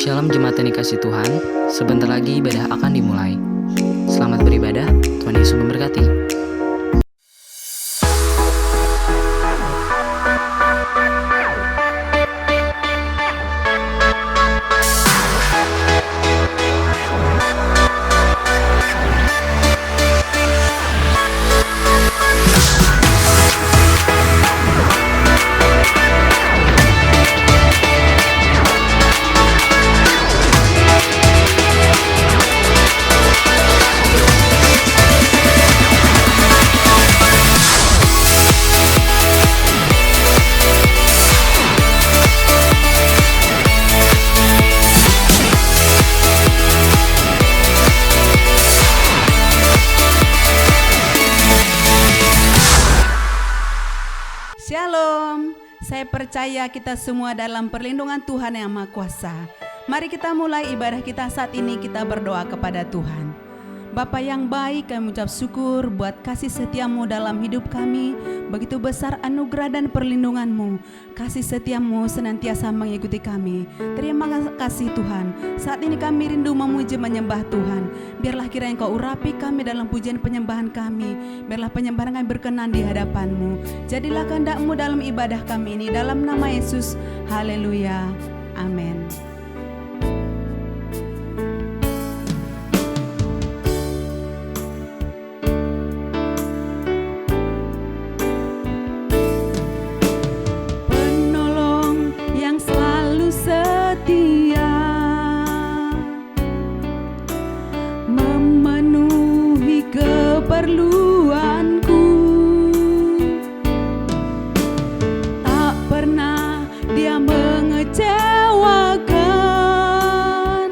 Shalom jemaat yang dikasih Tuhan, sebentar lagi ibadah akan dimulai. Selamat beribadah, Tuhan Yesus memberkati. Shalom, saya percaya kita semua dalam perlindungan Tuhan yang Maha Kuasa. Mari kita mulai ibadah kita saat ini, kita berdoa kepada Tuhan. Bapa yang baik, kami ucap syukur buat kasih setiamu dalam hidup kami. Begitu besar anugerah dan perlindunganmu. Kasih setiamu senantiasa mengikuti kami. Terima kasih Tuhan. Saat ini kami rindu memuji menyembah Tuhan. Biarlah kiranya Engkau urapi kami dalam pujian penyembahan kami. Biarlah penyembahan kami berkenan di hadapan-Mu. Jadilah kehendak-Mu dalam ibadah kami ini. Dalam nama Yesus, haleluya, amin. Perluanku, tak pernah dia mengecewakan.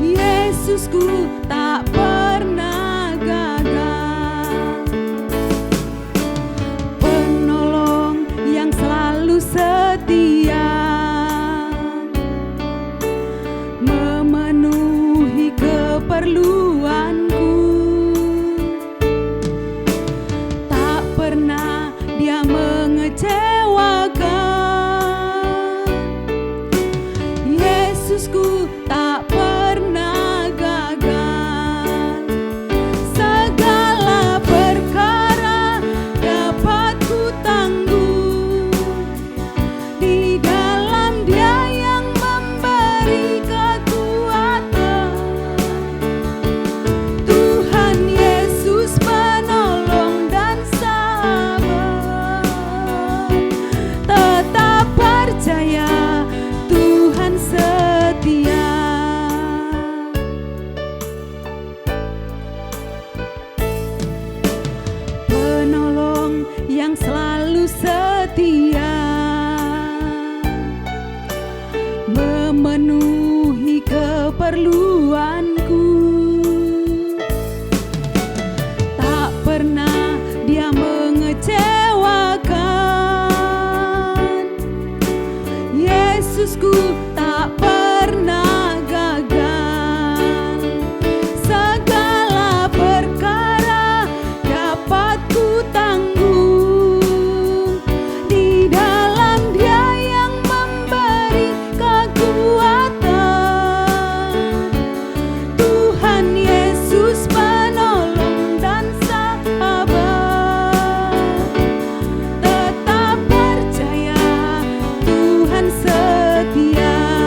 Yesusku tak pernah gagal, penolong yang selalu setia, memenuhi keperluanku. Dia mengecewakan. Yesusku tak pernah gagal. Segala perkara dapat ku tanggung di dalam Dia yang memberi kekuatan. Tuhan Yesus penolong dan percaya Tuhan setia. Penolong yang selalu setia, memenuhi keperluanku. Tak pernah dia mengecewakan. Yesusku tak pernah gagal. Segala perkara dapat ku tanggung di dalam Dia yang memberi kekuatan. Tuhan Yesus penolong dan sahabat. Tetap percaya Tuhan setia.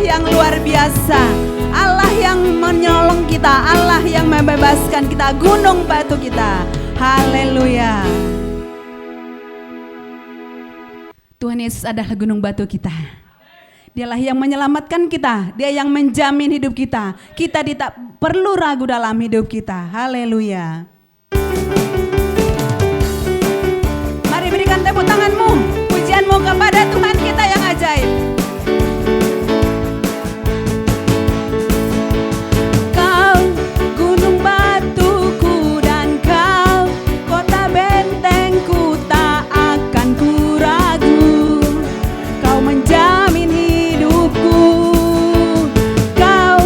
yang luar biasa, Allah yang menyolong kita, Allah yang membebaskan kita, gunung batu kita. Haleluya. Tuhan Yesus adalah gunung batu kita. Dialah yang menyelamatkan kita, Dia yang menjamin hidup kita. Kita tidak perlu ragu dalam hidup kita. Haleluya. Mari berikan tepuk tanganmu, pujianmu kepada Tuhan kita yang ajaib. Kau gunung batuku dan kau kota bentengku, tak akan ku ragu. Kau menjamin hidupku, kau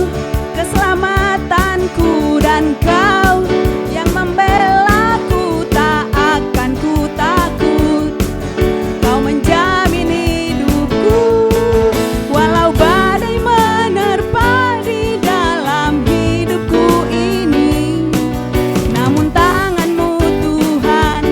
keselamatanku, dan kau yang membelaku, tak akan ku takut. Kau menjamin hidupku, walau badai menerpa di dalam hidupku ini. Namun tanganmu Tuhan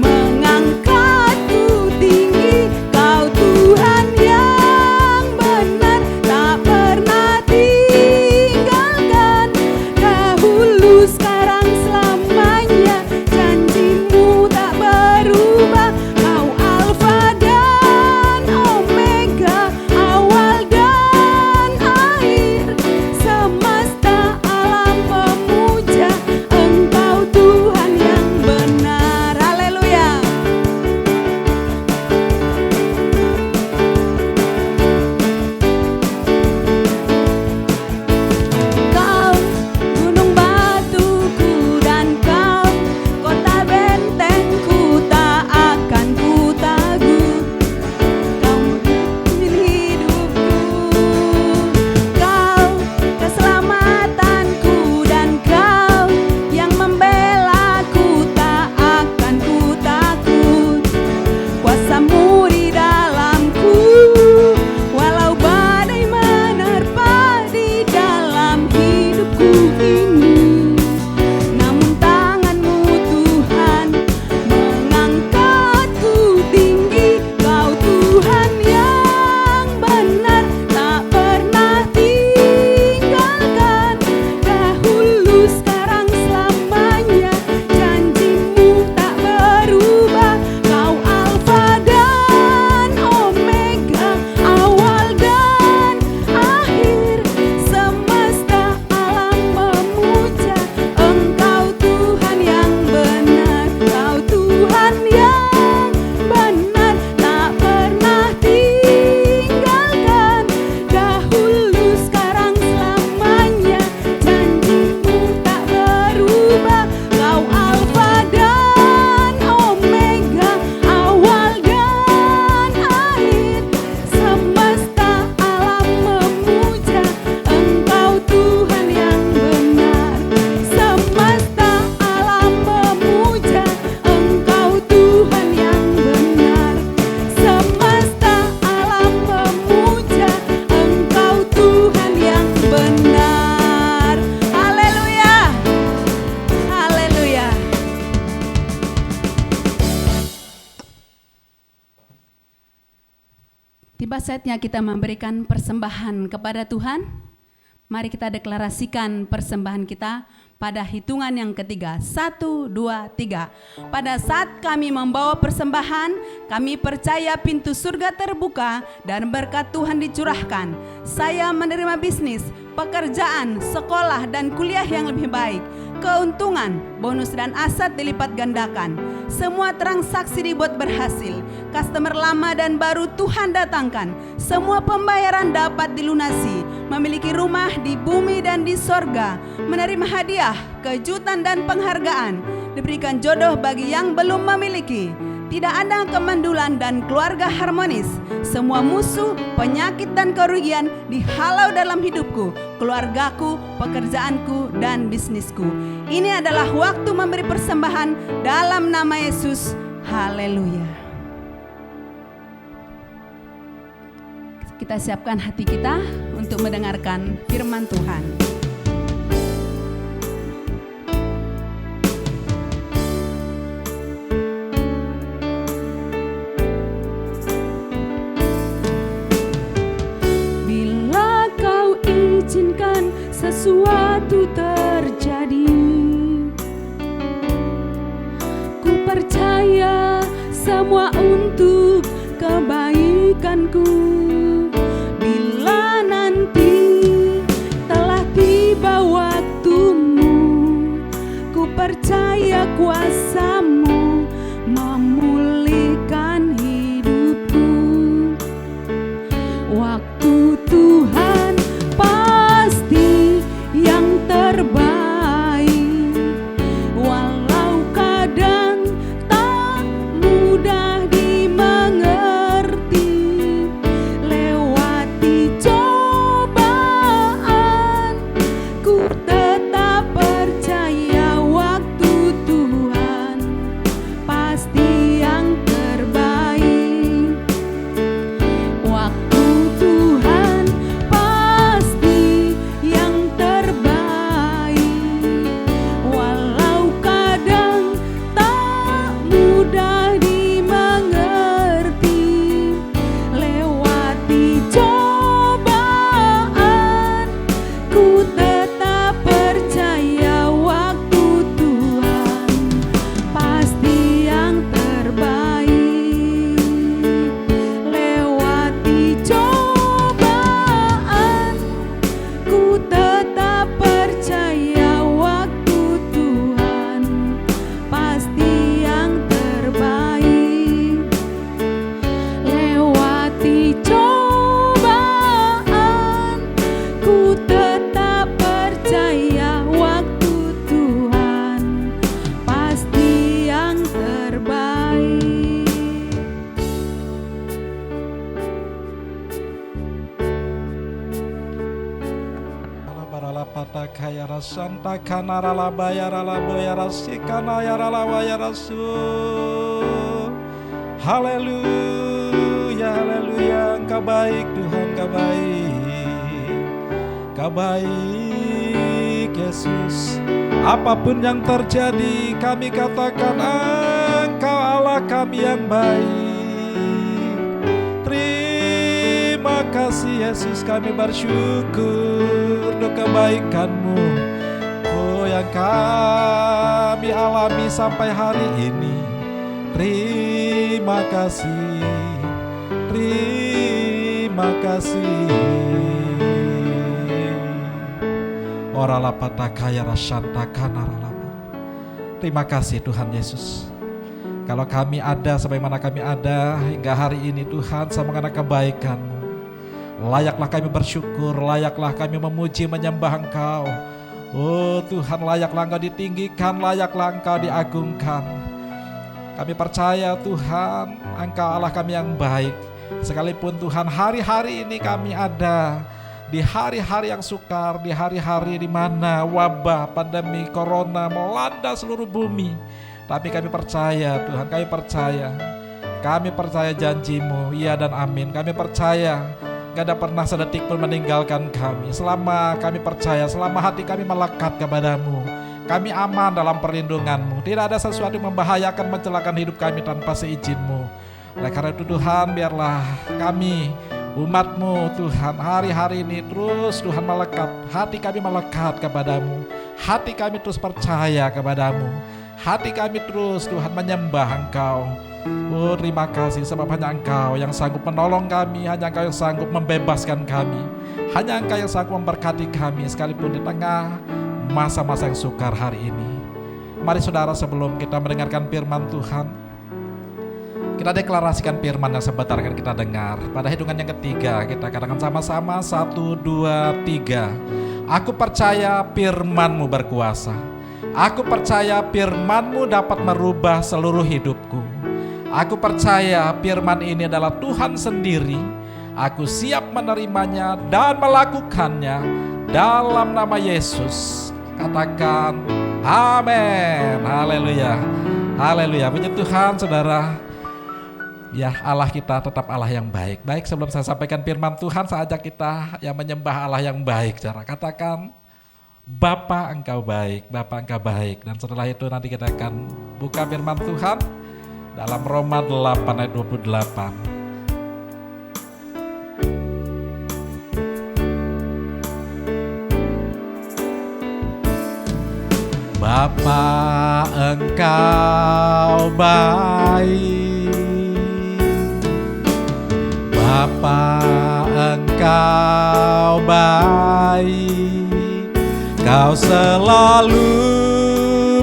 mengangkatku tinggi. Kau Tuhan yang benar, tak pernah tinggalkan. Dahulu, sekarang, selamanya, janjimu tak berubah. Kau Alfa dan Omega, awal dan akhir. Semesta alam memuja Engkau Tuhan yang benar. Haleluya. Kau gunung batuku dan kau kota bentengku, tak akan ku takut. Kau menjamin hidupku, kau keselamatanku, dan kau yang membelaku, tak akan ku takut. Kuasamu di dalamku, walau badai menerpa di dalam hidupku ini. Namun tanganmu Tuhan mengangkatku tinggi. Kau Tuhan yang benar, tak pernah tinggalkan. Dahulu, sekarang, selamanya, janjimu tak berubah. Kau Alfa dan Omega, awal dan akhir. Semesta alam memuja Engkau Tuhan yang benar. Kau Tuhan yang benar, tak pernah tinggalkan. Dahulu, sekarang, selamanya, janjimu tak berubah. Kau Alfa dan Omega, awal dan akhir. Semesta alam memuja Engkau Tuhan yang benar. Semesta alam memuja Engkau Tuhan yang benar. Semesta alam memuja Engkau Tuhan yang benar. Haleluya. Haleluya. Tiba saatnya kita memberikan persembahan kepada Tuhan. Mari kita deklarasikan persembahan kita pada hitungan yang ketiga. 1, 2, 3. Pada saat kami membawa persembahan, kami percaya pintu surga terbuka dan berkat Tuhan dicurahkan. Saya menerima bisnis, pekerjaan, sekolah, dan kuliah yang lebih baik. Keuntungan, bonus, dan aset dilipat gandakan. Semua transaksi dibuat berhasil. Customer lama dan baru Tuhan datangkan. Semua pembayaran dapat dilunasi. Memiliki rumah di bumi dan di sorga. Menerima hadiah, kejutan, dan penghargaan. Diberikan jodoh bagi yang belum memiliki. Tidak ada kemandulan dan keluarga harmonis. Semua musuh, penyakit, dan kerugian dihalau dalam hidupku, keluargaku, pekerjaanku, dan bisnisku. Ini adalah waktu memberi persembahan dalam nama Yesus. Haleluya. Kita siapkan hati kita untuk mendengarkan firman Tuhan. Bila sesuatu terjadi. Ku percaya semua untuk kebaikanku. Bila nanti telah tiba waktumu, ku percaya kuasa-Mu memulihkan hidupku. Waktu Tuhan pasti yang terbaik, walau kadang tak mudah dimengerti. Lewati cobaan, ku tetap percaya waktu Tuhan pasti yang terbaik. Waktu Tuhan pasti yang terbaik, walau kadang tak mudah dimengerti. Lewati cobaan, ku tetap percaya waktu Tuhan pasti yang terbaik. Lewati cobaan, ku tetap percaya waktu Tuhan pasti yang terbaik. Lewati cobaan, ku tetap percaya waktu Tuhan pasti yang terbaik. Barala patakaya rasanta kanarala bayarala boyarasikana yarala wayarasu. Haleluya, haleluya, Engkau baik Tuhan, Engkau baik. Engkau baik Yesus. Apapun yang terjadi, kami katakan Engkau Allah kami yang baik. Terima kasih Yesus, kami bersyukur untuk kebaikan-Mu, oh yang kami alami sampai hari ini. Terima kasih, terima kasih. Orala patakaya rasanta kanaralaba. Terima kasih Tuhan Yesus. Kalau kami ada sebagaimana kami ada hingga hari ini Tuhan, sama karena kebaikan-Mu, layaklah kami bersyukur, layaklah kami memuji menyembah Engkau. Oh Tuhan, layaklah Engkau ditinggikan, layaklah Engkau diagungkan. Kami percaya Tuhan, Engkau Allah kami yang baik. Sekalipun Tuhan hari-hari ini kami ada di hari-hari yang sukar, di hari-hari di mana wabah pandemi corona melanda seluruh bumi, tapi kami percaya Tuhan, kami percaya janji-Mu, iya dan amin. Kami percaya gak ada pernah sedetik pun meninggalkan kami. Selama kami percaya, selama hati kami melekat kepadamu, kami aman dalam perlindungan-Mu. Tidak ada sesuatu yang membahayakan, mencelakakan hidup kami tanpa seizin-Mu. Oleh karena itu Tuhan, biarlah kami umat-Mu Tuhan hari-hari ini terus Tuhan melekat, hati kami melekat kepadamu, hati kami terus percaya kepadamu, hati kami terus Tuhan menyembah Engkau. Oh terima kasih sebab hanya Engkau yang sanggup menolong kami, hanya Engkau yang sanggup membebaskan kami, hanya Engkau yang sanggup memberkati kami sekalipun di tengah masa-masa yang sukar hari ini. Mari saudara, sebelum kita mendengarkan firman Tuhan, kita deklarasikan firman yang sebentar akan kita dengar. Pada hitungan yang ketiga kita katakan sama-sama 1, 2, 3. Aku percaya firman-Mu berkuasa. Aku percaya firman-Mu dapat merubah seluruh hidupku. Aku percaya firman ini adalah Tuhan sendiri. Aku siap menerimanya dan melakukannya dalam nama Yesus. Katakan amin. Haleluya. Haleluya. Puji Tuhan saudara. Ya, Allah kita tetap Allah yang baik. Baik, sebelum saya sampaikan firman Tuhan, saya ajak kita yang menyembah Allah yang baik. Cara katakan, Bapa Engkau baik, Bapa Engkau baik. Dan setelah itu nanti kita akan buka firman Tuhan dalam Roma 8 ayat 28. Bapa Engkau baik, Bapa Engkau baik, Kau selalu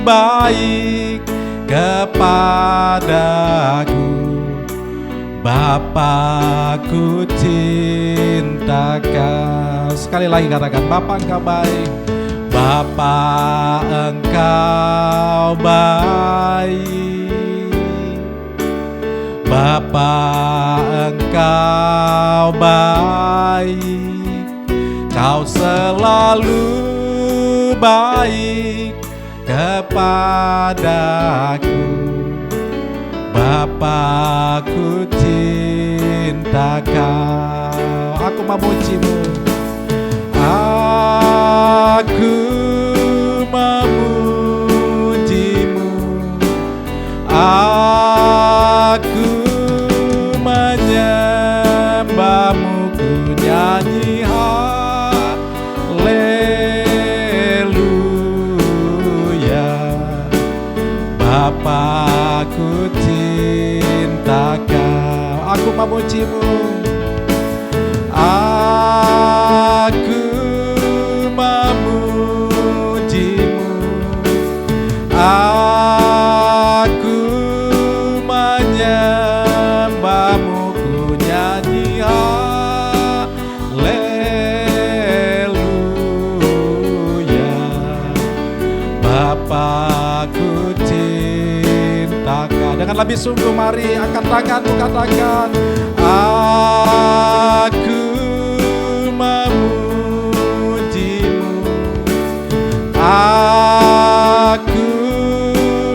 baik kepadaku. Bapa-Ku cinta Kau. Sekali lagi katakan, Bapa Engkau baik, Bapa Engkau baik, Bapa Engkau baik, Kau selalu baik kepadaku. Bapa-Ku cinta Kau. Aku memuji-Mu, aku memuji-Mu, aku menyembah-Mu, ku nyanyi haleluya. Bapa-Ku cinta Kau. Aku memuji-Mu, aku memuji-Mu, aku menyembah-Mu, ku nyanyi haleluya. Bapa-Ku cinta Kau. Dengan lebih sungguh mari angkat tanganmu, katakan, aku memuji-Mu, aku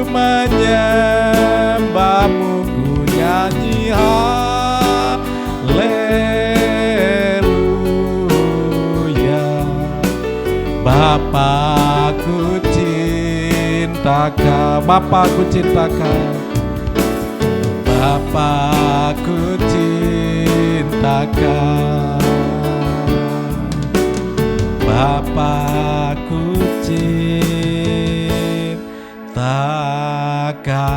menyembah-Mu, ku nyanyi haleluya. Bapa-Ku cinta Kau, Bapa-Ku cinta Kau, Bapa-Ku cinta Kau, Bapa-Ku cinta Kau.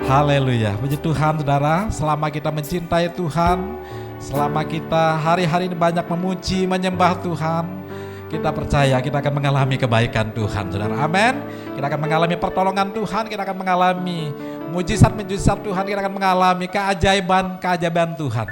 Haleluya. Puji Tuhan saudara, selama kita mencintai Tuhan, selama kita hari-hari ini banyak memuji, menyembah Tuhan, kita percaya kita akan mengalami kebaikan Tuhan, saudara. Amin. Kita akan mengalami pertolongan Tuhan, kita akan mengalami mujizat-mujizat Tuhan, kita akan mengalami keajaiban Tuhan.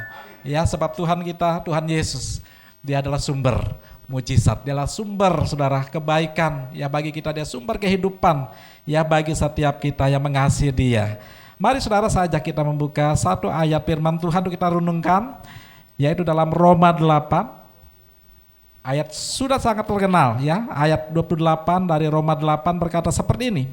Ya, sebab Tuhan kita, Tuhan Yesus, Dia adalah sumber mujizat, Dia adalah sumber, saudara, kebaikan. Ya, bagi kita Dia sumber kehidupan. Ya, bagi setiap kita yang mengasihi Dia. Mari saudara saja kita membuka satu ayat firman Tuhan untuk kita renungkan, yaitu dalam Roma 8. Ayat sudah sangat terkenal ya, ayat 28 dari Roma 8 berkata seperti ini.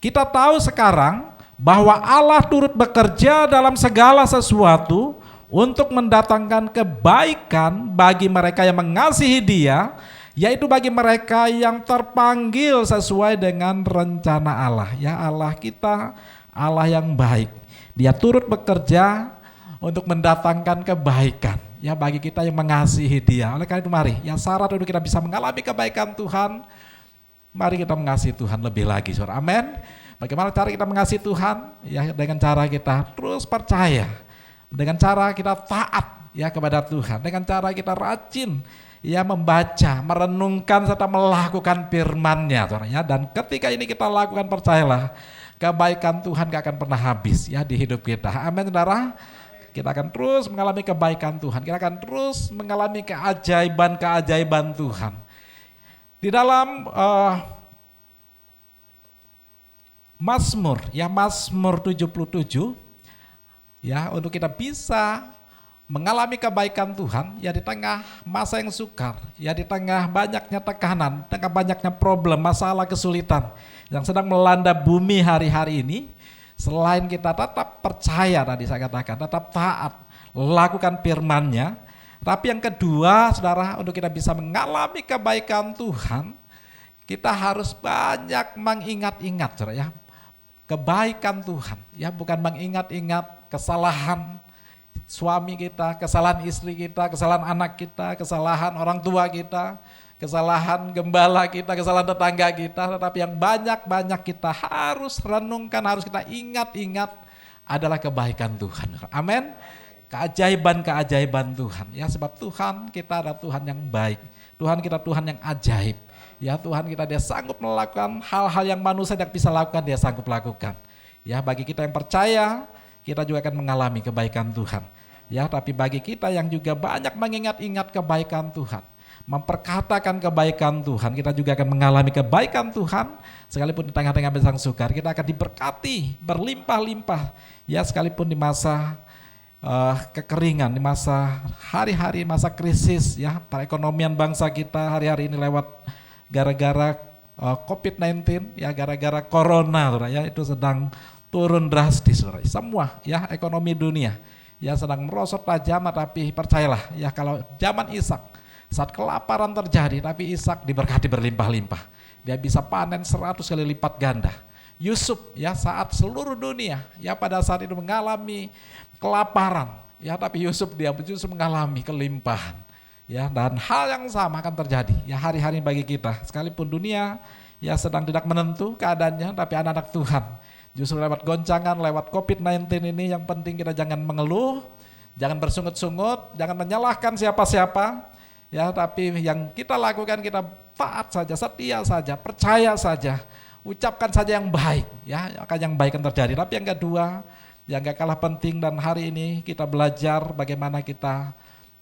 Kita tahu sekarang bahwa Allah turut bekerja dalam segala sesuatu untuk mendatangkan kebaikan bagi mereka yang mengasihi Dia, yaitu bagi mereka yang terpanggil sesuai dengan rencana Allah. Ya, Allah kita, Allah yang baik. Dia turut bekerja untuk mendatangkan kebaikan. Ya, bagi kita yang mengasihi Dia. Oleh karena itu mari, yang syarat untuk kita bisa mengalami kebaikan Tuhan, mari kita mengasihi Tuhan lebih lagi, saudara. Amin. Bagaimana cara kita mengasihi Tuhan? Ya, dengan cara kita terus percaya, dengan cara kita taat ya kepada Tuhan, dengan cara kita rajin ya membaca, merenungkan serta melakukan firman-Nya, saudara. Ya, dan ketika ini kita lakukan, percayalah kebaikan Tuhan gak akan pernah habis ya di hidup kita. Amin, saudara. Kita akan terus mengalami kebaikan Tuhan. Kita akan terus mengalami keajaiban-keajaiban Tuhan. Di dalam Mazmur, ya Mazmur 77, ya untuk kita bisa mengalami kebaikan Tuhan, ya di tengah masa yang sukar, ya di tengah banyaknya tekanan, tengah banyaknya problem, masalah, kesulitan yang sedang melanda bumi hari-hari ini. Selain kita tetap percaya, tadi saya katakan, tetap taat, lakukan firman-Nya. Tapi yang kedua, saudara, untuk kita bisa mengalami kebaikan Tuhan, kita harus banyak mengingat-ingat, saudara ya, kebaikan Tuhan. Ya, bukan mengingat-ingat kesalahan suami kita, kesalahan istri kita, kesalahan anak kita, kesalahan orang tua kita, kesalahan gembala kita, kesalahan tetangga kita, tetapi yang banyak-banyak kita harus renungkan, harus kita ingat-ingat adalah kebaikan Tuhan. Amin. Keajaiban-keajaiban Tuhan. Ya, sebab Tuhan kita adalah Tuhan yang baik. Tuhan kita Tuhan yang ajaib. Ya, Tuhan kita dia sanggup melakukan hal-hal yang manusia tidak bisa lakukan, dia sanggup lakukan. Ya, bagi kita yang percaya, kita juga akan mengalami kebaikan Tuhan. Ya, tapi bagi kita yang juga banyak mengingat-ingat kebaikan Tuhan, memperkatakan kebaikan Tuhan, kita juga akan mengalami kebaikan Tuhan. Sekalipun di tengah-tengah besar sukar, kita akan diberkati berlimpah-limpah. Ya, sekalipun di masa kekeringan, di masa hari-hari, masa krisis, ya, perekonomian bangsa kita hari-hari ini lewat gara-gara COVID-19, ya, gara-gara corona, ya, itu sedang turun drastis, semua, ya, ekonomi dunia, ya, sedang merosot tajam. Tapi percayalah, ya, kalau zaman Ishak, saat kelaparan terjadi, tapi Ishak diberkati berlimpah-limpah. Dia bisa panen 100 kali lipat ganda. Yusuf, ya, saat seluruh dunia, ya, pada saat itu mengalami kelaparan, ya, tapi Yusuf dia justru mengalami kelimpahan. Ya, dan hal yang sama akan terjadi, ya, hari-hari bagi kita. Sekalipun dunia, ya, sedang tidak menentu keadaannya, tapi anak-anak Tuhan justru lewat goncangan, lewat COVID-19 ini, yang penting kita jangan mengeluh, jangan bersungut-sungut, jangan menyalahkan siapa-siapa. Ya, tapi yang kita lakukan, kita taat saja, setia saja, percaya saja, ucapkan saja yang baik, ya, akan yang baik akan terjadi. Tapi yang kedua, yang gak kalah penting, dan hari ini kita belajar bagaimana kita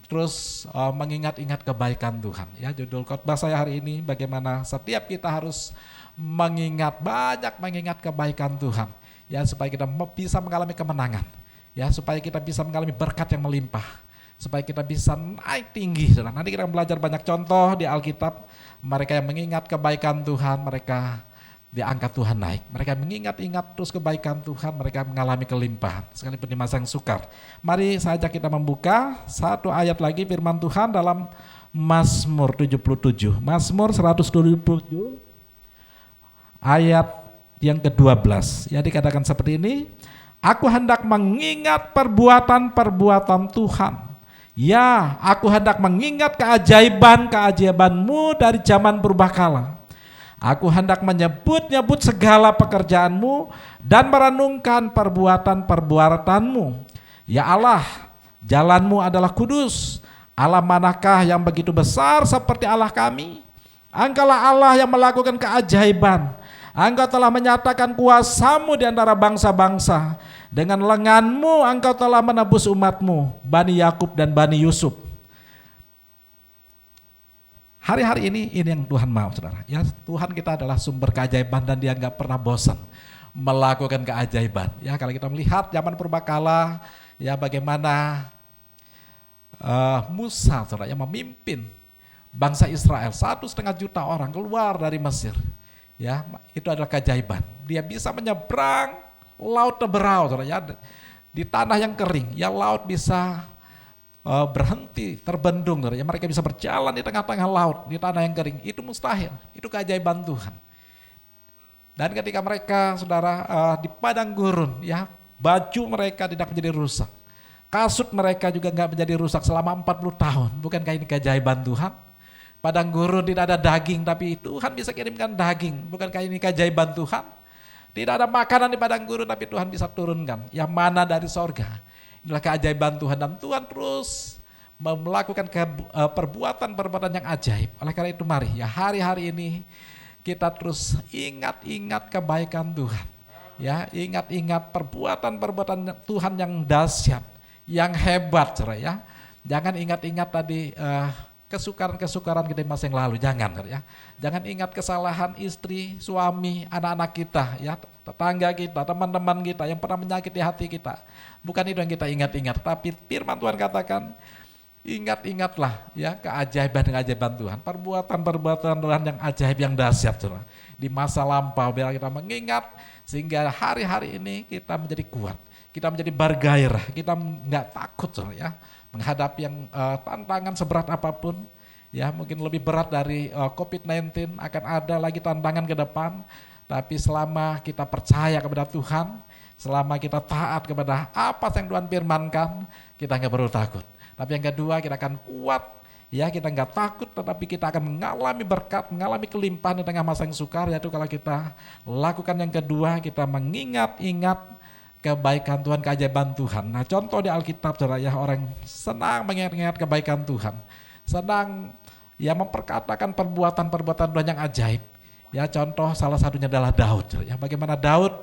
terus mengingat-ingat kebaikan Tuhan. Ya, judul khotbah saya hari ini, bagaimana setiap kita harus banyak mengingat kebaikan Tuhan, ya, supaya kita bisa mengalami kemenangan, ya, supaya kita bisa mengalami berkat yang melimpah, supaya kita bisa naik tinggi. Nanti kita akan belajar banyak contoh di Alkitab, mereka yang mengingat kebaikan Tuhan, mereka diangkat Tuhan naik. Mereka mengingat-ingat terus kebaikan Tuhan, mereka mengalami kelimpahan, sekalipun di masa yang sukar. Mari saja kita membuka satu ayat lagi firman Tuhan dalam Mazmur 77. Mazmur 177 ayat yang ke-12. Ya, dikatakan seperti ini, aku hendak mengingat perbuatan-perbuatan Tuhan. Ya, aku hendak mengingat keajaiban-keajaiban-Mu dari zaman purbakala. Aku hendak menyebut-nyebut segala pekerjaan-Mu dan merenungkan perbuatan-perbuatan-Mu. Ya Allah, jalan-Mu adalah kudus. Allah manakah yang begitu besar seperti Allah kami? Engkaulah Allah yang melakukan keajaiban. Engkau telah menyatakan kuasa-Mu di antara bangsa-bangsa. Dengan lengan-Mu Engkau telah menebus umat-Mu, Bani Yakub dan Bani Yusuf. Hari-hari ini yang Tuhan mau, saudara. Ya, Tuhan kita adalah sumber keajaiban dan Dia nggak pernah bosan melakukan keajaiban. Ya, kalau kita melihat zaman purbakala, ya, bagaimana Musa, saudara, yang memimpin bangsa Israel 1,5 juta orang keluar dari Mesir. Ya, itu adalah keajaiban. Dia bisa menyeberang laut Teberau, saudara, ya, di tanah yang kering, ya, laut bisa berhenti, terbendung, saudara, ya, mereka bisa berjalan di tengah-tengah laut, di tanah yang kering. Itu mustahil, itu keajaiban Tuhan. Dan ketika mereka, saudara, di padang gurun, ya, baju mereka tidak menjadi rusak, kasut mereka juga nggak menjadi rusak selama 40 tahun. Bukankah ini keajaiban Tuhan? Padang gurun tidak ada daging, tapi Tuhan bisa kirimkan daging. Bukankah ini keajaiban Tuhan? Tidak ada makanan di padang gurun, tapi Tuhan bisa turunkan yang mana dari sorga. Inilah keajaiban Tuhan, dan Tuhan terus melakukan perbuatan-perbuatan yang ajaib. Oleh karena itu mari, ya, hari-hari ini kita terus ingat-ingat kebaikan Tuhan. Ya, ingat-ingat perbuatan-perbuatan Tuhan yang dahsyat, yang hebat, saudara, ya. Jangan ingat-ingat tadi kesukaran-kesukaran kita di masa yang lalu, jangan, ya. Jangan ingat kesalahan istri, suami, anak-anak kita, ya, tetangga kita, teman-teman kita yang pernah menyakiti hati kita. Bukan itu yang kita ingat-ingat, tapi firman Tuhan katakan, ingat-ingatlah, ya, keajaiban-keajaiban Tuhan, perbuatan-perbuatan Tuhan yang ajaib, yang dahsyat, saudara, di masa lampau. Biar kita mengingat sehingga hari-hari ini kita menjadi kuat, kita menjadi bergairah, kita nggak takut, saudara, ya, menghadapi yang tantangan seberat apapun, ya, mungkin lebih berat dari COVID-19, akan ada lagi tantangan ke depan, tapi selama kita percaya kepada Tuhan, selama kita taat kepada apa yang Tuhan firmankan, kita nggak perlu takut. Tapi yang kedua, kita akan kuat, Ya kita nggak takut, tetapi kita akan mengalami berkat, mengalami kelimpahan di tengah masa yang sukar, yaitu kalau kita lakukan yang kedua, kita mengingat-ingat kebaikan Tuhan, keajaiban Tuhan. Nah contoh di Alkitab saudara ya, orang senang mengingat-ingat kebaikan Tuhan, senang ya memperkatakan perbuatan-perbuatan Tuhan yang ajaib. Ya contoh salah satunya adalah Daud. Ya bagaimana Daud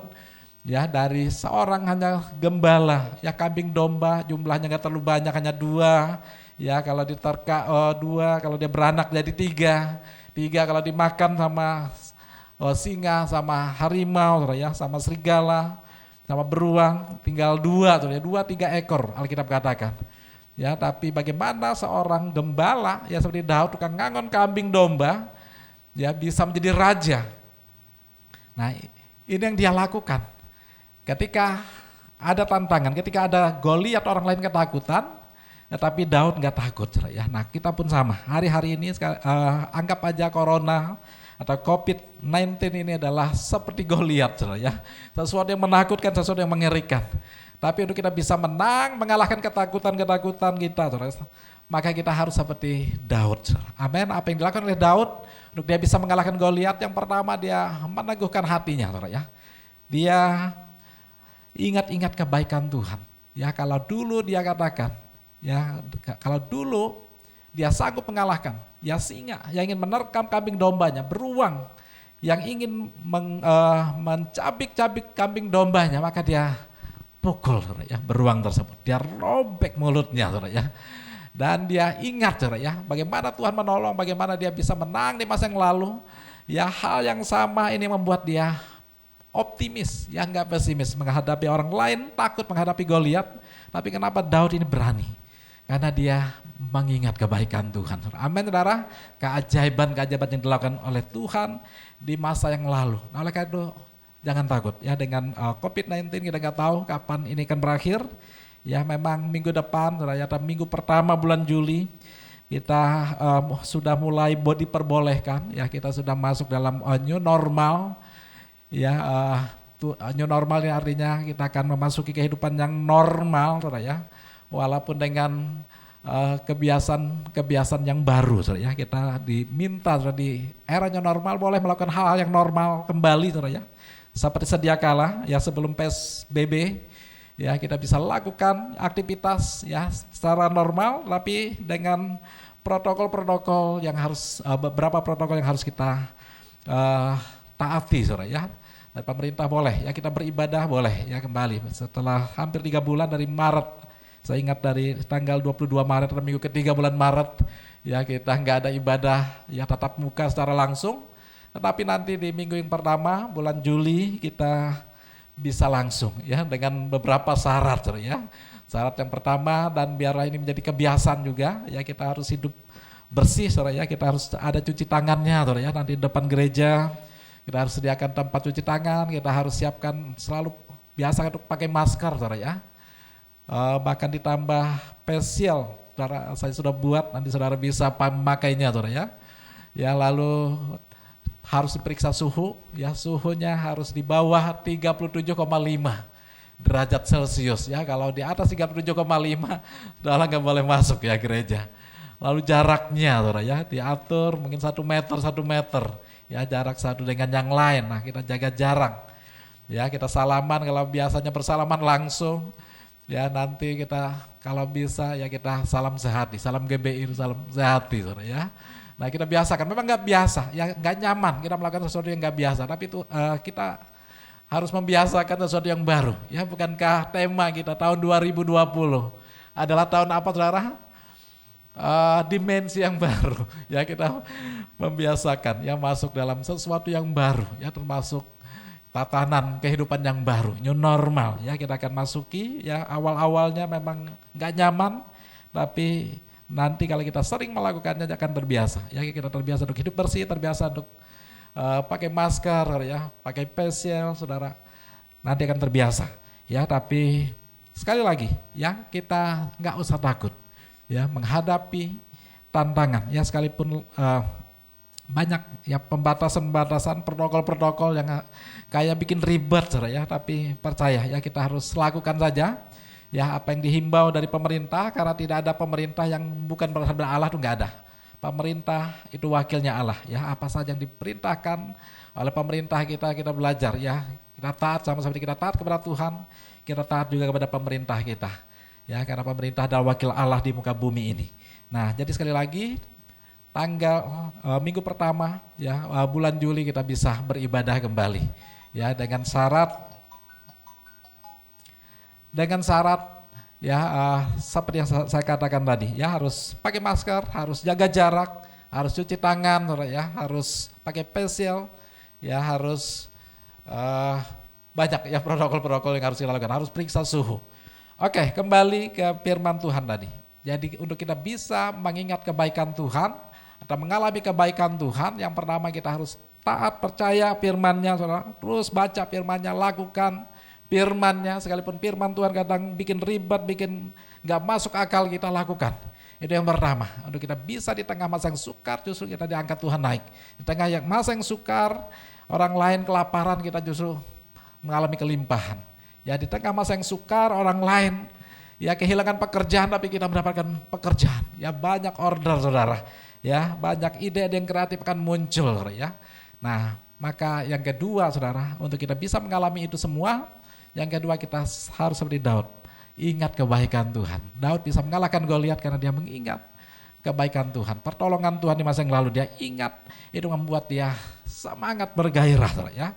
ya dari seorang hanya gembala, ya kambing domba jumlahnya nggak terlalu banyak, hanya 2. Ya kalau diterka 2, kalau dia beranak jadi 3 kalau dimakan sama singa, sama harimau, ya, sama serigala, sama beruang, tinggal 2, 2-3 ekor Alkitab katakan. Ya tapi bagaimana seorang gembala ya seperti Daud, tukang ngangon kambing domba, ya bisa menjadi raja. Nah ini yang dia lakukan. Ketika ada tantangan, ketika ada Goliat orang lain ketakutan, tapi Daud nggak takut ya. Nah kita pun sama, hari-hari ini anggap aja corona atau COVID-19 ini adalah seperti Goliat ya. Sesuatu yang menakutkan, sesuatu yang mengerikan. Tapi untuk kita bisa menang, mengalahkan ketakutan-ketakutan kita, maka kita harus seperti Daud. Amin. Apa yang dilakukan oleh Daud untuk dia bisa mengalahkan Goliat? Yang pertama dia meneguhkan hatinya, ya. Dia ingat-ingat kebaikan Tuhan. Ya kalau dulu dia katakan, ya kalau dulu dia sanggup mengalahkan, ya singa yang ingin menerkam kambing dombanya, beruang yang ingin mencabik-cabik kambing dombanya, maka dia pukul ya beruang tersebut, dia robek mulutnya ya. Dan dia ingat ya bagaimana Tuhan menolong, bagaimana dia bisa menang di masa yang lalu. Ya hal yang sama ini membuat dia optimis, ya enggak pesimis menghadapi orang lain, takut menghadapi Goliat. Tapi kenapa Daud ini berani? Karena dia mengingat kebaikan Tuhan. Amin saudara, keajaiban-keajaiban yang dilakukan oleh Tuhan di masa yang lalu. Nah, oleh karena itu jangan takut ya dengan COVID-19, kita nggak tahu kapan ini akan berakhir. Ya memang minggu depan, atau minggu pertama bulan Juli kita sudah mulai diperbolehkan. Ya kita sudah masuk dalam new normal. Ya new normal ini artinya kita akan memasuki kehidupan yang normal, ya. Walaupun dengan kebiasaan yang baru, ya. Kita diminta di era new normal boleh melakukan hal-hal yang normal kembali, ya. Seperti sedia kala, ya sebelum PSBB, ya kita bisa lakukan aktivitas ya secara normal, tapi dengan protokol-protokol yang harus beberapa protokol yang harus kita taati, ya. Dan pemerintah boleh, ya kita beribadah boleh, ya kembali setelah hampir 3 bulan dari Maret. Saya ingat dari tanggal 22 Maret atau minggu ketiga bulan Maret, ya kita nggak ada ibadah ya tatap muka secara langsung. Tetapi nanti di minggu yang pertama bulan Juli kita bisa langsung ya dengan beberapa syarat, ya. Syarat yang pertama, dan biarlah ini menjadi kebiasaan juga, ya kita harus hidup bersih, ya. Kita harus ada cuci tangannya, ya. Nanti di depan gereja kita harus sediakan tempat cuci tangan, kita harus siapkan selalu biasa untuk pakai masker, ya. Bahkan ditambah facial, saudara, saya sudah buat, nanti saudara bisa memakainya, ya. Ya lalu harus diperiksa suhu, ya suhunya harus di bawah 37,5 derajat Celcius, ya kalau di atas 37,5 saudara nggak boleh masuk ya gereja. Lalu jaraknya, ya diatur mungkin 1 meter, ya jarak satu dengan yang lain. Nah kita jaga jarak, ya kita salaman kalau biasanya bersalaman langsung, ya nanti kita kalau bisa ya kita salam sehati, salam GBI, salam sehati, ya. Nah kita biasakan, memang nggak biasa, ya nggak nyaman kita melakukan sesuatu yang nggak biasa, tapi itu kita harus membiasakan sesuatu yang baru. Ya bukankah tema kita tahun 2020 adalah tahun apa saudara? Dimensi yang baru. Ya kita membiasakan, ya masuk dalam sesuatu yang baru, ya termasuk tatanan kehidupan yang baru, new normal. Ya kita akan masuki, ya awal-awalnya memang nggak nyaman, tapi nanti kalau kita sering melakukannya akan terbiasa. Ya kita terbiasa untuk hidup bersih, terbiasa untuk pakai masker, ya pakai facial, saudara. Nanti akan terbiasa. Ya tapi sekali lagi, ya kita nggak usah takut, ya menghadapi tantangan. Ya sekalipun banyak ya pembatasan-pembatasan, protokol-protokol yang kayak bikin ribet, saudara, ya. Tapi percaya, ya kita harus lakukan saja. Ya, apa yang dihimbau dari pemerintah, karena tidak ada pemerintah yang bukan berasal dari Allah itu nggak ada. Pemerintah itu wakilnya Allah. Ya, apa saja yang diperintahkan oleh pemerintah kita belajar. Ya, kita taat sama seperti kita taat kepada Tuhan, kita taat juga kepada pemerintah kita. Ya, karena pemerintah adalah wakil Allah di muka bumi ini. Nah, jadi sekali lagi minggu pertama ya bulan Juli kita bisa beribadah kembali ya dengan syarat ya seperti yang saya katakan tadi ya, harus pakai masker, harus jaga jarak, harus cuci tangan ya, harus pakai facial ya, harus banyak ya protokol-protokol yang harus dilakukan, harus periksa suhu. Oke, kembali ke firman Tuhan tadi. Jadi untuk kita bisa mengingat kebaikan Tuhan atau mengalami kebaikan Tuhan, yang pertama kita harus taat, percaya firman-Nya, saudara. Terus baca firman-Nya, lakukan firman-Nya, sekalipun firman Tuhan kadang bikin ribet, bikin gak masuk akal, kita lakukan. Itu yang pertama. Untuk kita bisa di tengah masa yang sukar, justru kita diangkat Tuhan naik. Di tengah masa yang sukar, orang lain kelaparan, kita justru mengalami kelimpahan. Ya, di tengah masa yang sukar, orang lain ya kehilangan pekerjaan, tapi kita mendapatkan pekerjaan. Ya, banyak order, saudara. Ya, banyak ide yang kreatif akan muncul ya. Nah, maka yang kedua saudara, untuk kita bisa mengalami itu semua, yang kedua kita harus seperti Daud, ingat kebaikan Tuhan. Daud bisa mengalahkan Goliat karena dia mengingat kebaikan Tuhan, pertolongan Tuhan di masa yang lalu, dia ingat, itu membuat dia semangat bergairah saudara ya.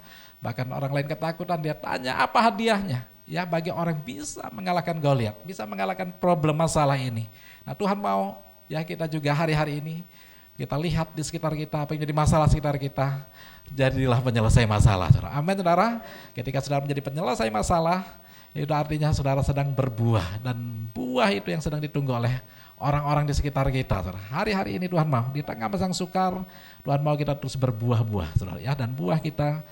Bahkan orang lain ketakutan, dia tanya apa hadiahnya ya, bagi orang bisa mengalahkan Goliat, bisa mengalahkan problem masalah ini. Nah, Tuhan mau ya kita juga hari-hari ini kita lihat di sekitar kita apa yang jadi masalah sekitar kita, jadilah penyelesai masalah. Saudara. Amin saudara. Ketika saudara menjadi penyelesai masalah, itu artinya saudara sedang berbuah, dan buah itu yang sedang ditunggu oleh orang-orang di sekitar kita. Saudara. Hari-hari ini Tuhan mau di tengah masa yang sukar, Tuhan mau kita terus berbuah-buah, saudara ya, dan buah kita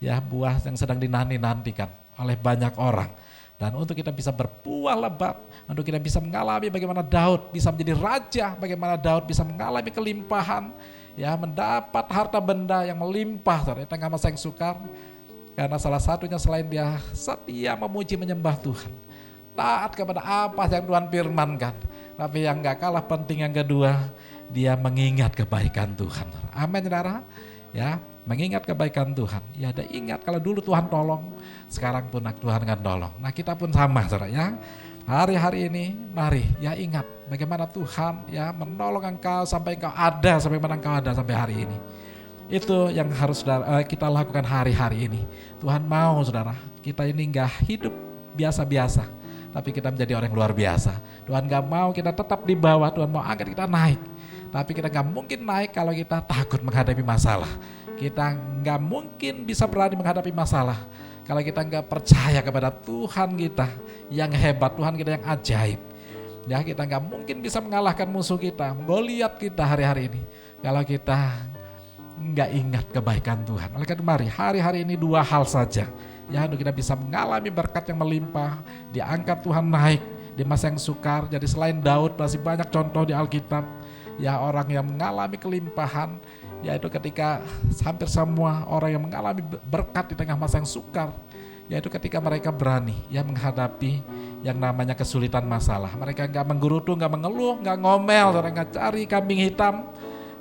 ya buah yang sedang dinanti-nantikan oleh banyak orang. Dan untuk kita bisa berbuah lebat, untuk kita bisa mengalami bagaimana Daud bisa menjadi raja, bagaimana Daud bisa mengalami kelimpahan, ya mendapat harta benda yang melimpah di tengah masa yang sukar, karena salah satunya selain dia setia memuji menyembah Tuhan, taat kepada apa yang Tuhan firmankan, tapi yang gak kalah penting yang kedua, dia mengingat kebaikan Tuhan. Amin saudara. Ya, mengingat kebaikan Tuhan. Ya, ada ingat kalau dulu Tuhan tolong, sekarang pun Tuhan akan tolong. Nah, kita pun sama, saudara ya. Hari-hari ini, mari ya ingat bagaimana Tuhan ya menolong engkau sampai engkau ada, sampai mana engkau ada sampai hari ini. Itu yang harus kita lakukan hari-hari ini. Tuhan mau, saudara, kita ini enggak hidup biasa-biasa, tapi kita menjadi orang yang luar biasa. Tuhan enggak mau kita tetap di bawah, Tuhan mau angkat kita naik. Tapi kita nggak mungkin naik kalau kita takut menghadapi masalah. Kita nggak mungkin bisa berani menghadapi masalah kalau kita nggak percaya kepada Tuhan kita yang hebat, Tuhan kita yang ajaib. Ya, kita nggak mungkin bisa mengalahkan musuh kita, Goliat kita hari-hari ini, kalau kita nggak ingat kebaikan Tuhan. Oleh karena mari hari-hari ini dua hal saja, ya, untuk kita bisa mengalami berkat yang melimpah, diangkat Tuhan naik di masa yang sukar. Jadi selain Daud masih banyak contoh di Alkitab. Ya, orang yang mengalami kelimpahan, yaitu ketika hampir semua orang yang mengalami berkat di tengah masa yang sukar, yaitu ketika mereka berani ya menghadapi yang namanya kesulitan masalah. Mereka nggak menggerutu, nggak mengeluh, nggak ngomel, nggak cari kambing hitam.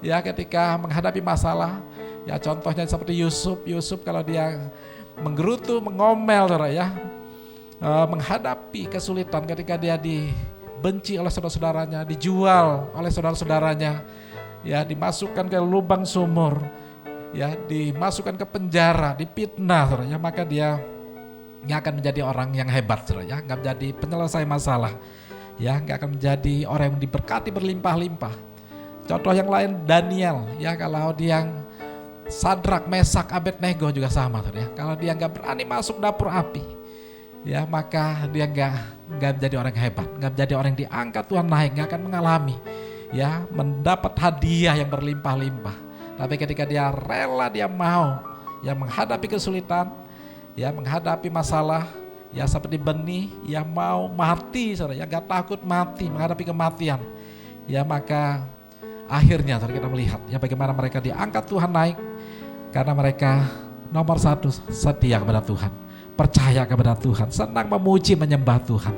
Ya, ketika menghadapi masalah, ya contohnya seperti Yusuf kalau dia menggerutu, mengomel, ya menghadapi kesulitan ketika dia dibenci oleh saudara-saudaranya, dijual oleh saudara-saudaranya, ya dimasukkan ke lubang sumur, ya dimasukkan ke penjara, dipitnah, ya, maka dia nggak akan menjadi orang yang hebat, ya, nggak menjadi penyelesai masalah, ya nggak akan menjadi orang yang diberkati berlimpah-limpah. Contoh yang lain Daniel, ya kalau dia Sadrak, Mesak, Abednego juga sama, ya kalau dia nggak berani masuk dapur api, ya maka dia nggak menjadi orang yang hebat, nggak menjadi orang yang diangkat Tuhan naik, nggak akan mengalami, ya mendapat hadiah yang berlimpah-limpah. Tapi ketika dia rela, dia mau, ya menghadapi kesulitan, ya menghadapi masalah, ya seperti benih yang mau mati, saudara, ya nggak takut mati, menghadapi kematian, ya maka akhirnya saudara kita melihat ya bagaimana mereka diangkat Tuhan naik karena mereka nomor satu setia kepada Tuhan, percaya kepada Tuhan, senang memuji menyembah Tuhan.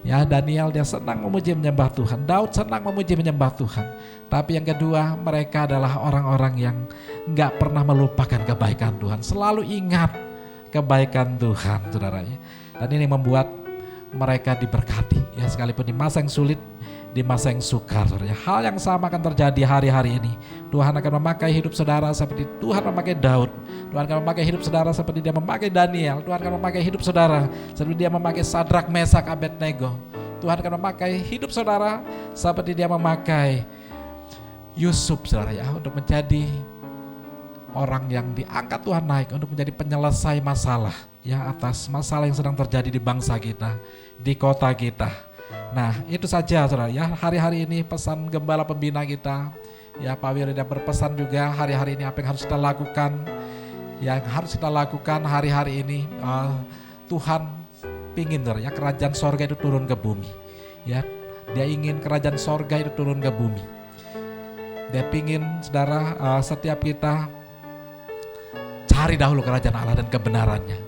Ya, Daniel dia senang memuji menyembah Tuhan, Daud senang memuji menyembah Tuhan. Tapi yang kedua, mereka adalah orang-orang yang gak pernah melupakan kebaikan Tuhan, selalu ingat kebaikan Tuhan, saudaranya. Dan ini membuat mereka diberkati, ya, sekalipun di masa yang sulit, di masa yang sukar, saudaranya. Hal yang sama akan terjadi hari-hari ini. Tuhan akan memakai hidup saudara seperti Tuhan memakai Daud. Tuhan akan memakai hidup saudara seperti dia memakai Daniel. Tuhan akan memakai hidup saudara seperti dia memakai Sadrak, Mesak, Abednego. Tuhan akan memakai hidup saudara seperti dia memakai Yusuf, saudara, ya, untuk menjadi orang yang diangkat Tuhan naik untuk menjadi penyelesai masalah, ya, atas masalah yang sedang terjadi di bangsa kita, di kota kita. Nah, itu saja, saudara, ya, hari-hari ini pesan gembala pembina kita, ya, Pak Wirida berpesan juga hari-hari ini apa yang harus kita lakukan. Yang harus kita lakukan hari-hari ini, Tuhan pingin, saudara, ya, kerajaan sorga itu turun ke bumi, ya. Dia ingin kerajaan sorga itu turun ke bumi. Dia pingin, saudara, setiap kita cari dahulu kerajaan Allah dan kebenarannya.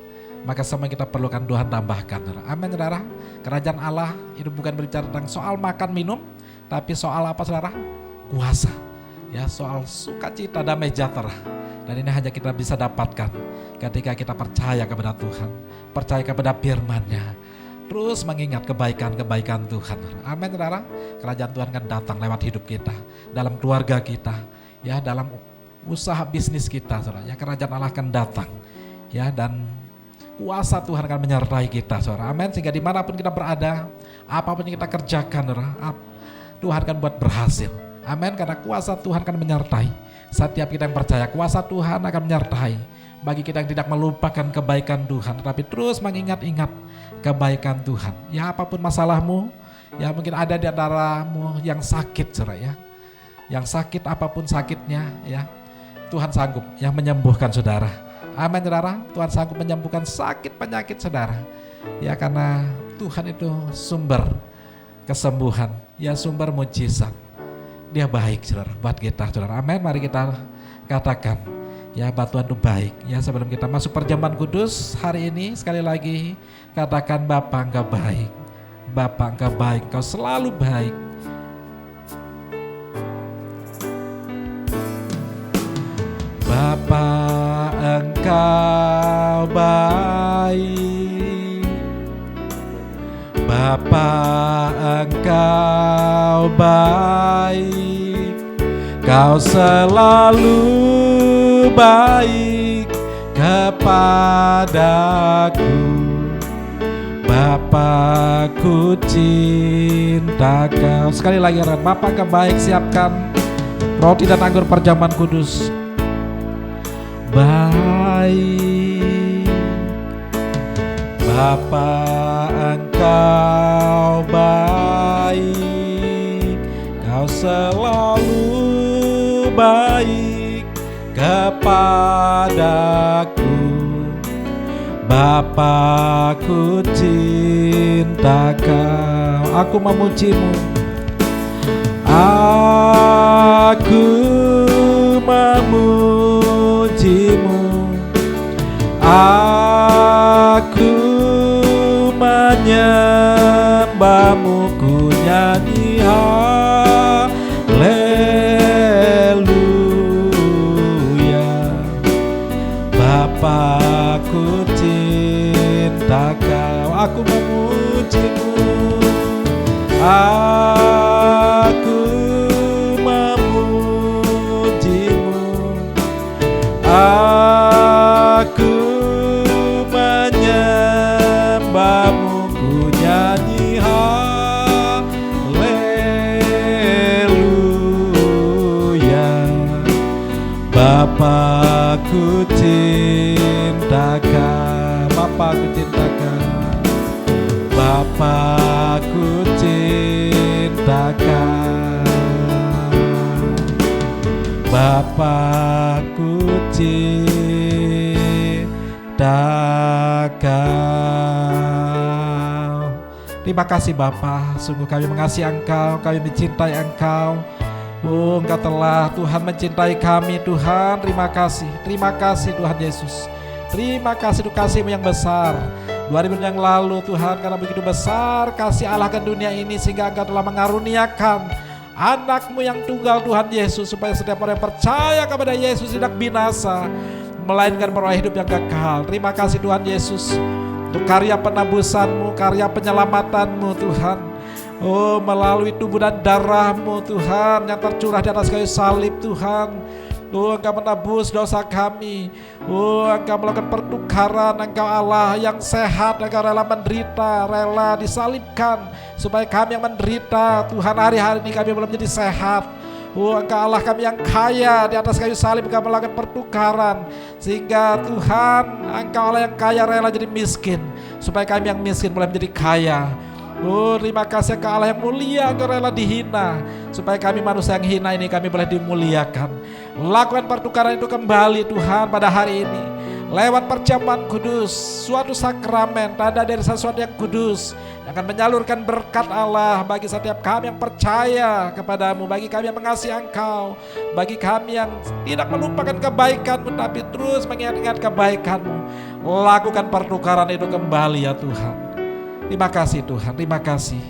Maka semua yang kita perlukan Tuhan tambahkan, saudara. Amin, saudara. Kerajaan Allah itu bukan berbicara tentang soal makan minum, tapi soal apa, saudara? Kuasa, ya, soal sukacita, damai sejahtera. Dan ini hanya kita bisa dapatkan ketika kita percaya kepada Tuhan, percaya kepada firman-Nya, terus mengingat kebaikan-kebaikan Tuhan. Amin, saudara. Kerajaan Tuhan akan datang lewat hidup kita, dalam keluarga kita, ya, dalam usaha bisnis kita, saudara. Ya, kerajaan Allah akan datang, ya, dan kuasa Tuhan akan menyertai kita, saudara. Amin. Sehingga dimanapun kita berada, apapun yang kita kerjakan, saudara, Tuhan akan buat berhasil. Amin. Karena kuasa Tuhan akan menyertai setiap kita yang percaya. Kuasa Tuhan akan menyertai bagi kita yang tidak melupakan kebaikan Tuhan, tetapi terus mengingat-ingat kebaikan Tuhan. Ya, apapun masalahmu, ya, mungkin ada di antaramu yang sakit, saudara, ya. Yang sakit, apapun sakitnya, ya, Tuhan sanggup yang menyembuhkan saudara. Amin, saudara. Tuhan sanggup menyembuhkan sakit penyakit saudara. Ya, karena Tuhan itu sumber kesembuhan, ya, sumber mujizat. Dia baik, saudara, buat kita, saudara. Amin. Mari kita katakan, ya, bahwa Tuhan itu baik. Ya, sebelum kita masuk perjamuan kudus hari ini, sekali lagi katakan, Bapa, Engkau baik. Bapa, Engkau baik. Engkau selalu baik. Bapa, Engkau baik. Bapa, Engkau baik. Kau selalu baik kepadaku. Bapa, ku cinta Kau. Sekali lagi, Bapa, Engkau baik. Siapkan roti dan anggur perjamuan kudus. Baik. Bapa, Engkau baik. Kau selalu baik kepadaku. Bapa, ku cinta Kau. Aku memujimu. Aku memujimu. Aku menyembahmu. Ku nyanyi haleluya. Bapa, ku cinta Kau. Aku memujimu. Aku memujimu. Aku menyembahmu. Ku nyanyi haleluya. Bapa, ku cinta Kau. Bapa, ku cinta Kau. Bapa, ku cinta Kau. Bapa, ku cinta Kau. Terima kasih Bapa, sungguh kami mengasihi Engkau, kami mencintai Engkau. Oh, Engkau telah, Tuhan, mencintai kami, Tuhan. Terima kasih Tuhan Yesus. Terima kasih untuk kasih-Mu yang besar. 2000 yang lalu Tuhan, karena begitu besar kasih Allah ke dunia ini sehingga Engkau telah mengaruniakan anak-Mu yang tunggal Tuhan Yesus, supaya setiap orang yang percaya kepada Yesus tidak binasa, melainkan beroleh hidup yang kekal. Terima kasih Tuhan Yesus untuk karya penebusan-Mu, karya penyelamatan-Mu Tuhan. Oh, melalui tubuh dan darah-Mu Tuhan yang tercurah di atas kayu salib Tuhan. Oh, Engkau menebus dosa kami. Oh, Engkau melakukan pertukaran. Engkau Allah yang sehat. Engkau rela menderita, rela disalibkan supaya kami yang menderita Tuhan, hari-hari ini kami belum menjadi sehat. Oh, Engkau Allah kami yang kaya, di atas kayu salib Engkau melakukan pertukaran sehingga Tuhan, Engkau Allah yang kaya rela jadi miskin supaya kami yang miskin boleh menjadi kaya. Oh, terima kasih Engkau Allah yang mulia, Engkau rela dihina supaya kami manusia yang hina ini kami boleh dimuliakan. Lakukan pertukaran itu kembali Tuhan pada hari ini lewat perjamuan kudus, suatu sakramen, tanda dari sesuatu yang kudus yang akan menyalurkan berkat Allah bagi setiap kami yang percaya kepadamu, bagi kami yang mengasihi Engkau, bagi kami yang tidak melupakan kebaikan-Mu tapi terus mengingat-ingat kebaikan-Mu. Lakukan pertukaran itu kembali ya Tuhan. Terima kasih Tuhan, terima kasih.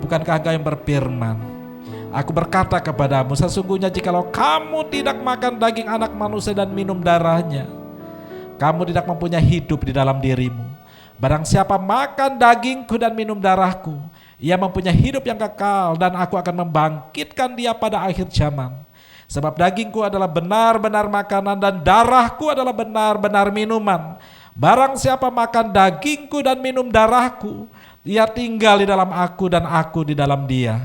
Bukankah Engkau yang berfirman, aku berkata kepadamu, sesungguhnya jikalau kamu tidak makan daging anak manusia dan minum darahnya, kamu tidak mempunyai hidup di dalam dirimu. Barang siapa makan dagingku dan minum darahku, ia mempunyai hidup yang kekal, dan aku akan membangkitkan dia pada akhir zaman. Sebab dagingku adalah benar-benar makanan dan darahku adalah benar-benar minuman. Barang siapa makan dagingku dan minum darahku, ia tinggal di dalam aku dan aku di dalam dia.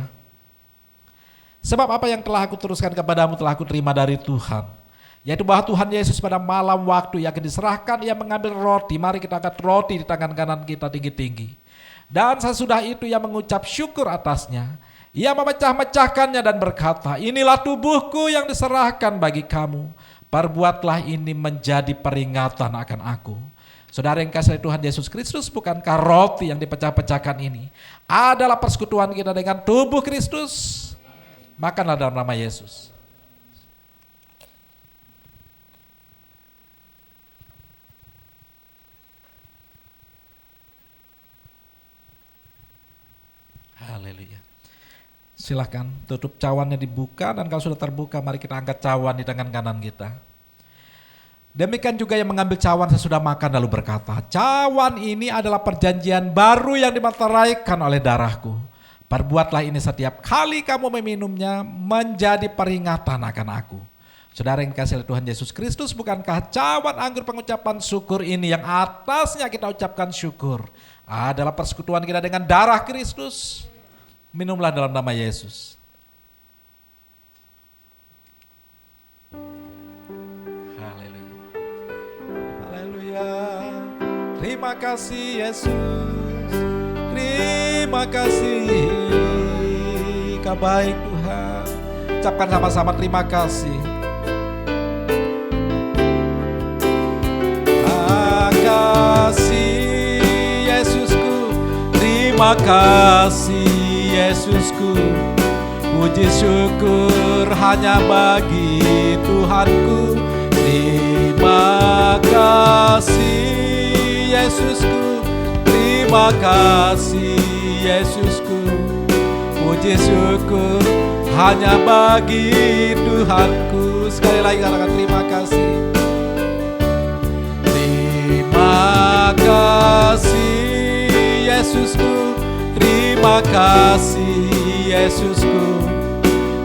Sebab apa yang telah aku teruskan kepadamu telah aku terima dari Tuhan, yaitu bahwa Tuhan Yesus pada malam waktu yang akan diserahkan, ia mengambil roti. Mari kita angkat roti di tangan kanan kita tinggi-tinggi. Dan sesudah itu ia mengucap syukur atasnya. Ia memecah-mecahkannya dan berkata, inilah tubuhku yang diserahkan bagi kamu. Perbuatlah ini menjadi peringatan akan aku. Saudara yang kasih Tuhan Yesus Kristus, bukankah roti yang dipecah-pecahkan ini adalah persekutuan kita dengan tubuh Kristus? Makanlah dalam nama Yesus. Haleluya. Silahkan tutup cawannya dibuka, dan kalau sudah terbuka mari kita angkat cawan di tangan kanan kita. Demikian juga yang mengambil cawan sesudah makan lalu berkata, cawan ini adalah perjanjian baru yang dimateraikan oleh darahku. Perbuatlah ini setiap kali kamu meminumnya menjadi peringatan akan aku. Saudara yang dikasihi oleh Tuhan Yesus Kristus, bukankah cawan anggur pengucapan syukur ini yang atasnya kita ucapkan syukur adalah persekutuan kita dengan darah Kristus? Minumlah dalam nama Yesus. Haleluya. Haleluya. Terima kasih Yesus. Terima kasih. Kau baik Tuhan. Ucapkan sama-sama terima kasih. Terima kasih Yesusku. Terima kasih Yesusku. Puji syukur hanya bagi Tuhanku. Terima kasih Yesusku. Terima kasih Yesusku. Puji syukur hanya bagi Tuhanku. Sekali lagi katakan terima kasih. Terima kasih Yesusku. Terima kasih Yesusku.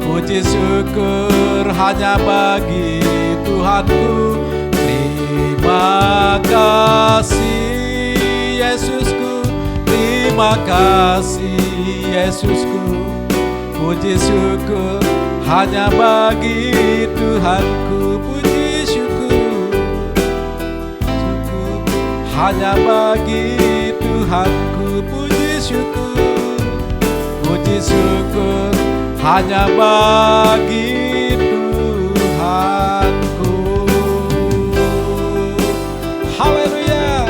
Puji syukur hanya bagi Tuhanku. Terima kasih Yesusku. Terima kasih Yesusku. Puji syukur hanya bagi Tuhanku. Puji syukur, syukur hanya bagi Tuhanku. Puji syukur, puji syukur hanya bagi Tuhanku. Haleluya.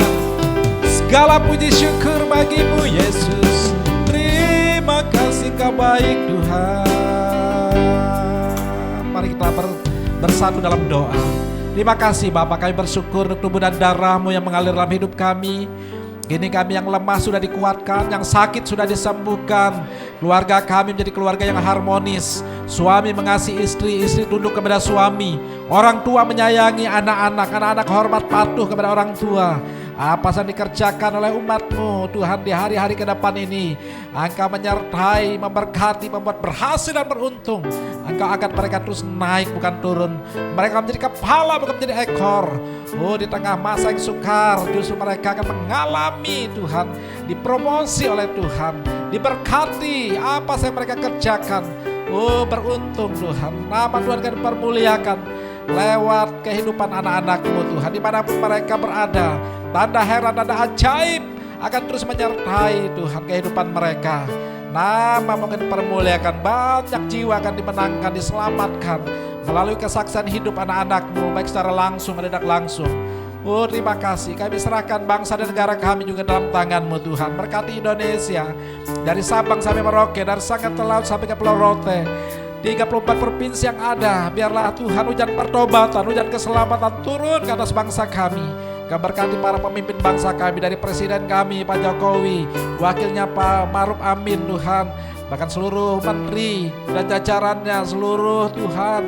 Segala puji syukur bagimu Yesus. Terima kasih Kau baik Tuhan. Mari kita bersatu dalam doa. Terima kasih Bapa, kami bersyukur untuk tubuh dan darah-Mu yang mengalir dalam hidup kami. Kini kami yang lemah sudah dikuatkan, yang sakit sudah disembuhkan. Keluarga kami menjadi keluarga yang harmonis. Suami mengasihi istri, istri tunduk kepada suami. Orang tua menyayangi anak-anak, anak-anak hormat patuh kepada orang tua. Apa yang dikerjakan oleh umat-Mu Tuhan di hari-hari ke depan ini, Engkau menyertai, memberkati, membuat berhasil dan beruntung. Engkau angkat mereka terus naik bukan turun. Mereka menjadi kepala bukan menjadi ekor. Oh, di tengah masa yang sukar justru mereka akan mengalami Tuhan, dipromosi oleh Tuhan, diberkati apa yang mereka kerjakan. Oh, beruntung Tuhan, nama Tuhan akan dipermuliakan lewat kehidupan anak-anak-Mu Tuhan, dimanapun mereka berada. Tanda heran, tanda ajaib akan terus menyertai Tuhan kehidupan mereka. Nama mungkin dipermuliakan, banyak jiwa akan dimenangkan, diselamatkan melalui kesaksian hidup anak-anak-Mu, baik secara langsung dan tidak langsung. Oh, terima kasih, kami serahkan bangsa dan negara kami juga dalam tangan-Mu Tuhan. Berkati Indonesia, dari Sabang sampai Merauke, dari Sangat Laut sampai ke Pulau Rote, 34 provinsi yang ada. Biarlah Tuhan hujan pertobatan, hujan keselamatan turun ke atas bangsa kami. Kau berkati para pemimpin bangsa kami, dari Presiden kami Pak Jokowi, wakilnya Pak Maruf Amin Tuhan, bahkan seluruh menteri dan jajarannya, seluruh Tuhan,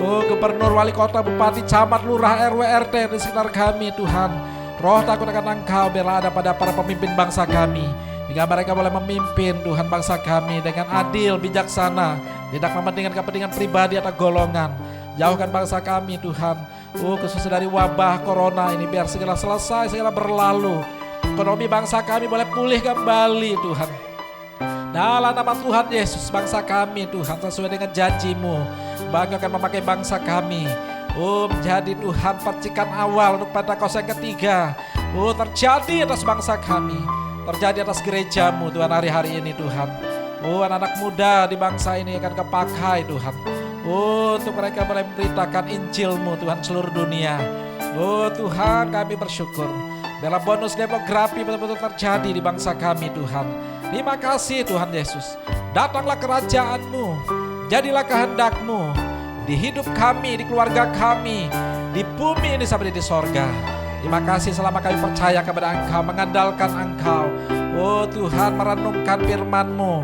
oh, gubernur, wali kota, bupati, camat, lurah, RW, RT di sekitar kami Tuhan. Roh takut akan Engkau biarlah ada pada para pemimpin bangsa kami, hingga mereka boleh memimpin Tuhan bangsa kami dengan adil, bijaksana, tidak mementingkan kepentingan pribadi atau golongan. Jauhkan bangsa kami Tuhan, oh, khususnya dari wabah corona ini, biar segera selesai, segera berlalu. Ekonomi bangsa kami boleh pulih kembali Tuhan. Dalam nama Tuhan Yesus, bangsa kami Tuhan sesuai dengan janji-Mu, Bangga akan memakai bangsa kami, oh, menjadi Tuhan percikan awal untuk Pentakosta yang ketiga. Oh, terjadi atas bangsa kami, terjadi atas gereja-Mu Tuhan hari-hari ini Tuhan. Oh, anak-anak muda di bangsa ini akan kepakai Tuhan, oh, untuk mereka boleh memberitakan Injil-Mu Tuhan seluruh dunia. Oh Tuhan, kami bersyukur dalam bonus demografi betul-betul terjadi di bangsa kami Tuhan. Terima kasih Tuhan Yesus. Datanglah kerajaan-Mu, jadilah kehendak-Mu di hidup kami, di keluarga kami, di bumi ini seperti di sorga. Terima kasih selama kami percaya kepada Engkau, mengandalkan Engkau. Oh Tuhan, merenungkan firman-Mu.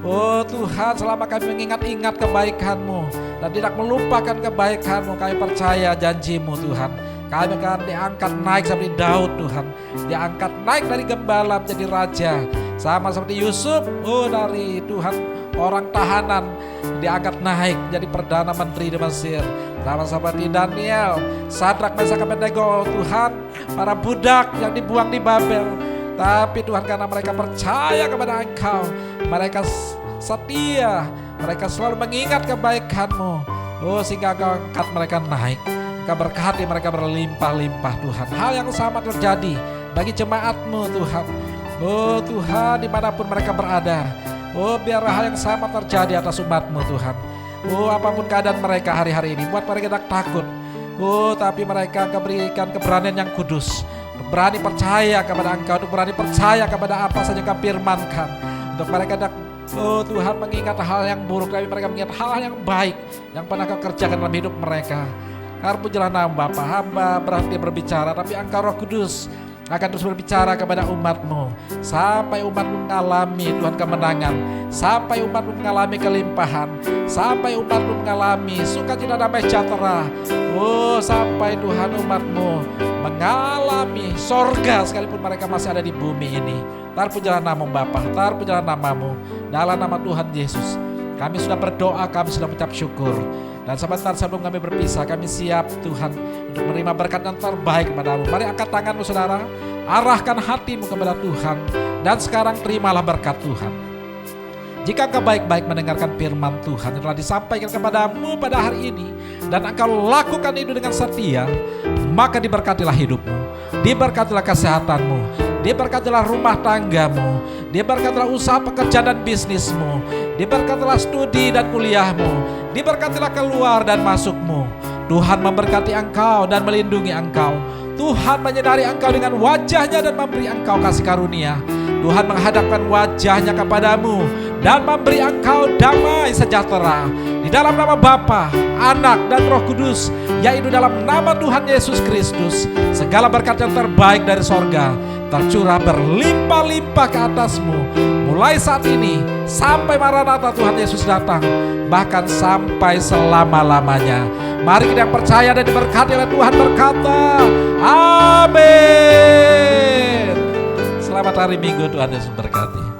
Oh Tuhan, selama kami mengingat-ingat kebaikan-Mu dan tidak melupakan kebaikan-Mu, kami percaya janji-Mu Tuhan. Kami akan diangkat naik seperti Daud Tuhan, diangkat naik dari gembala menjadi raja. Sama seperti Yusuf, oh, dari Tuhan orang tahanan diangkat naik menjadi perdana menteri di Mesir. Sama seperti Daniel, Sadrak, Mesak, Abednego, Tuhan, para budak yang dibuang di Babel. Tapi Tuhan, karena mereka percaya kepada Engkau, mereka setia, mereka selalu mengingat kebaikan-Mu, oh, sehingga Engkau angkat mereka naik. Engkau berkati mereka berlimpah-limpah Tuhan. Hal yang sama terjadi bagi jemaat-Mu Tuhan. Oh Tuhan, dimanapun mereka berada, oh, biarlah hal yang sama terjadi atas umat-Mu Tuhan. Oh, apapun keadaan mereka hari-hari ini, buat mereka tidak takut. Oh, tapi mereka Engkau berikan keberanian yang kudus, berani percaya kepada Engkau, untuk berani percaya kepada apa saja Engkau firmankan. Untuk mereka tidak, oh Tuhan, mengingat hal yang buruk, tapi mereka mengingat hal yang baik yang pernah Kau kerjakan dalam hidup mereka. Terpujilah nama Bapa, hamba berhenti berbicara, tapi Engkau Roh Kudus akan terus berbicara kepada umat-Mu, sampai umat-Mu mengalami Tuhan kemenangan, sampai umat-Mu mengalami kelimpahan, sampai umat-Mu mengalami sukacita damai sejahtera. Oh, sampai Tuhan umat-Mu mengalami sorga sekalipun mereka masih ada di bumi ini. Terpujilah nama Bapa, terpujilah nama-Mu. Dalam nama Tuhan Yesus kami sudah berdoa, kami sudah mengucap syukur. Dan sebentar sebelum kami berpisah, kami siap Tuhan untuk menerima berkat yang terbaik kepada-Mu. Mari angkat tangan-Mu saudara, arahkan hatimu kepada Tuhan, dan sekarang terimalah berkat Tuhan. Jika Engkau baik-baik mendengarkan firman Tuhan yang telah disampaikan kepadamu pada hari ini, dan Engkau lakukan itu dengan setia, maka diberkatilah hidupmu, diberkatilah kesehatanmu, diberkatilah rumah tanggamu, diberkatilah usaha pekerjaan dan bisnismu, diberkatilah studi dan kuliahmu, diberkatilah keluar dan masukmu. Tuhan memberkati engkau dan melindungi engkau. Tuhan menyinari engkau dengan wajahnya dan memberi engkau kasih karunia. Tuhan menghadapkan wajahnya kepadamu dan memberi engkau damai sejahtera. Di dalam nama Bapa, Anak, dan Roh Kudus, yaitu dalam nama Tuhan Yesus Kristus, segala berkat yang terbaik dari sorga tercurah berlimpah-limpah ke atasmu. Mulai saat ini sampai Maranatha Tuhan Yesus datang, bahkan sampai selama-lamanya. Mari kita yang percaya dan diberkati oleh Tuhan berkata, amin. Selamat hari Minggu, Tuhan Yesus berkati.